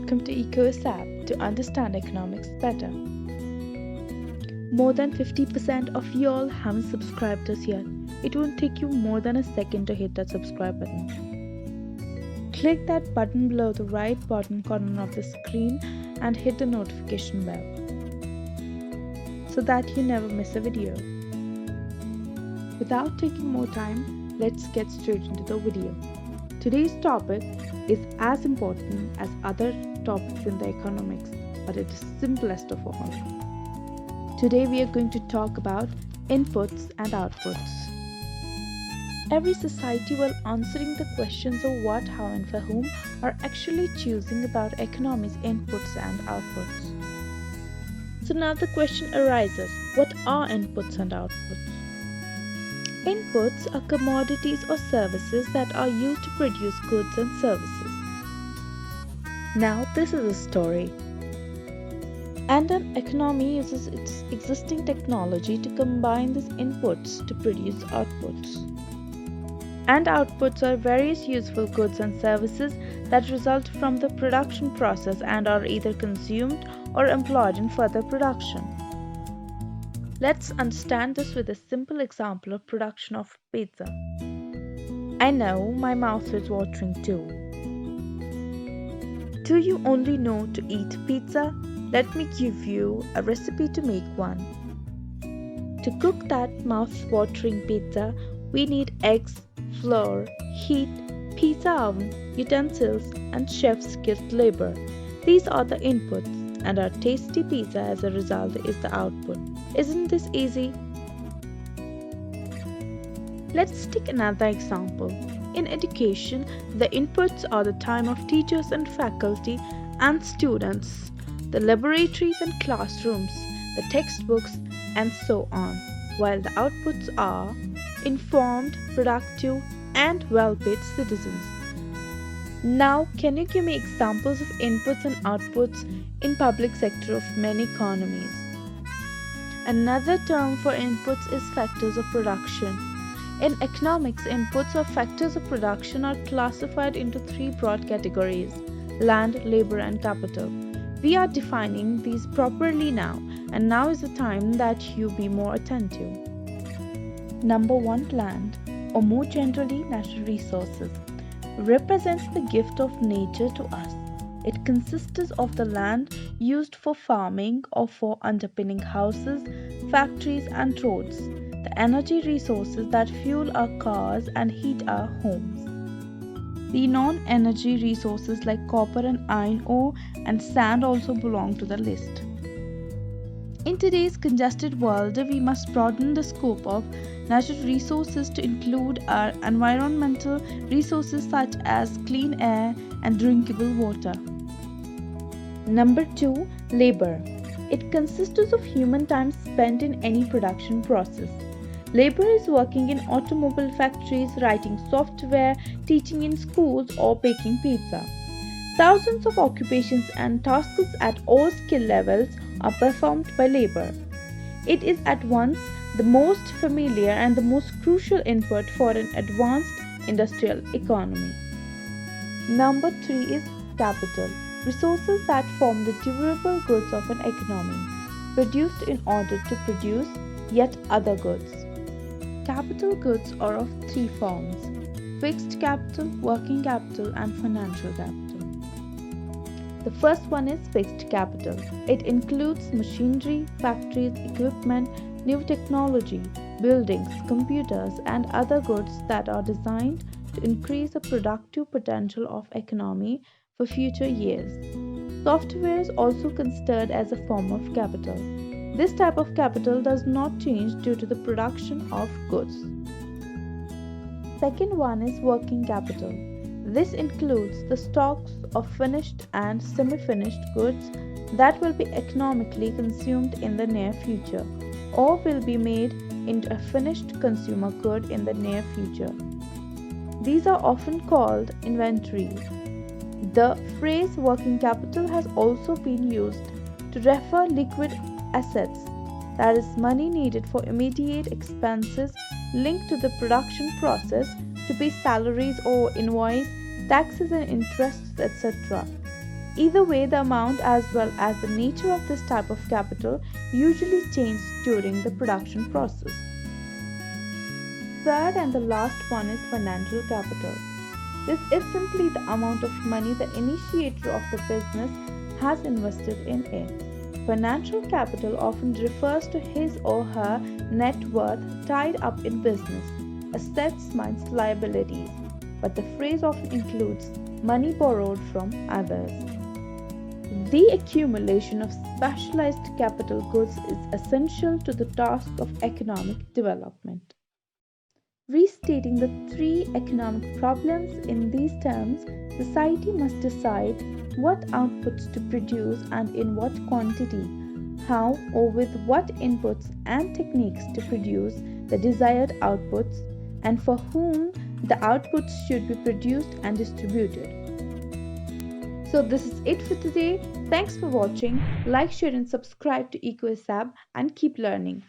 welcome to EcoSAP to understand economics better. More than 50% of y'all haven't subscribed us yet. It won't take you more than a second to hit that subscribe button. Click that button below the right bottom corner of the screen and hit the notification bell so that you never miss a video. Without taking more time, let's get straight into the video. Today's topic is as important as other topics in the economics, but it is simplest of all. Today we are going to talk about inputs and outputs. Every society, while answering the questions of what, how and for whom, are actually choosing about economy's inputs and outputs. So now the question arises, what are inputs and outputs? Inputs are commodities or services that are used to produce goods and services. Now this is a story. And an economy uses its existing technology to combine these inputs to produce outputs. And outputs are various useful goods and services that result from the production process and are either consumed or employed in further production. Let's understand this with a simple example of production of pizza. I know my mouth is watering too. Do you only know to eat pizza? Let me give you a recipe to make one. To cook that mouth-watering pizza, we need eggs, flour, heat, pizza oven, utensils, and chef's skilled labor. These are the inputs, and our tasty pizza as a result is the output. Isn't this easy? Let's take another example. In education, the inputs are the time of teachers and faculty and students, the laboratories and classrooms, the textbooks, and so on, while the outputs are informed, productive, and well-paid citizens. Now, can you give me examples of inputs and outputs in public sector of many economies? Another term for inputs is factors of production. In economics, inputs or factors of production are classified into three broad categories: land, labor, and capital. We are defining these properly now, and now is the time that you be more attentive. Number 1, land, or more generally, natural resources, represents the gift of nature to us. It consists of the land used for farming or for underpinning houses, factories, and roads, the energy resources that fuel our cars and heat our homes. The non-energy resources like copper and iron ore and sand also belong to the list. In today's congested world, we must broaden the scope of natural resources to include our environmental resources such as clean air and drinkable water. Number 2, labor. It consists of human time spent in any production process. Labor is working in automobile factories, writing software, teaching in schools, or baking pizza. Thousands of occupations and tasks at all skill levels are performed by labor. It is at once the most familiar and the most crucial input for an advanced industrial economy. Number 3 is capital. Resources that form the durable goods of an economy, produced in order to produce yet other goods. Capital goods are of three forms: fixed capital, working capital, and financial capital. The first one is fixed capital. It includes machinery, factories, equipment, new technology, buildings, computers, and other goods that are designed to increase the productive potential of economy for future years. Software is also considered as a form of capital. This type of capital does not change due to the production of goods. Second one is working capital. This includes the stocks of finished and semi-finished goods that will be economically consumed in the near future or will be made into a finished consumer good in the near future. These are often called inventories. The phrase working capital has also been used to refer liquid assets, that is, money needed for immediate expenses linked to the production process to pay salaries or invoice, taxes and interests, etc. Either way, the amount as well as the nature of this type of capital usually change during the production process. Third and the last one is financial capital. This is simply the amount of money the initiator of the business has invested in it. Financial capital often refers to his or her net worth tied up in business, assets minus liabilities, but the phrase often includes money borrowed from others. The accumulation of specialized capital goods is essential to the task of economic development. Restating the three economic problems in these terms, society must decide what outputs to produce and in what quantity, how or with what inputs and techniques to produce the desired outputs, and for whom the outputs should be produced and distributed. So, this is it for today. Thanks for watching. Like, share, and subscribe to EcoSab and keep learning.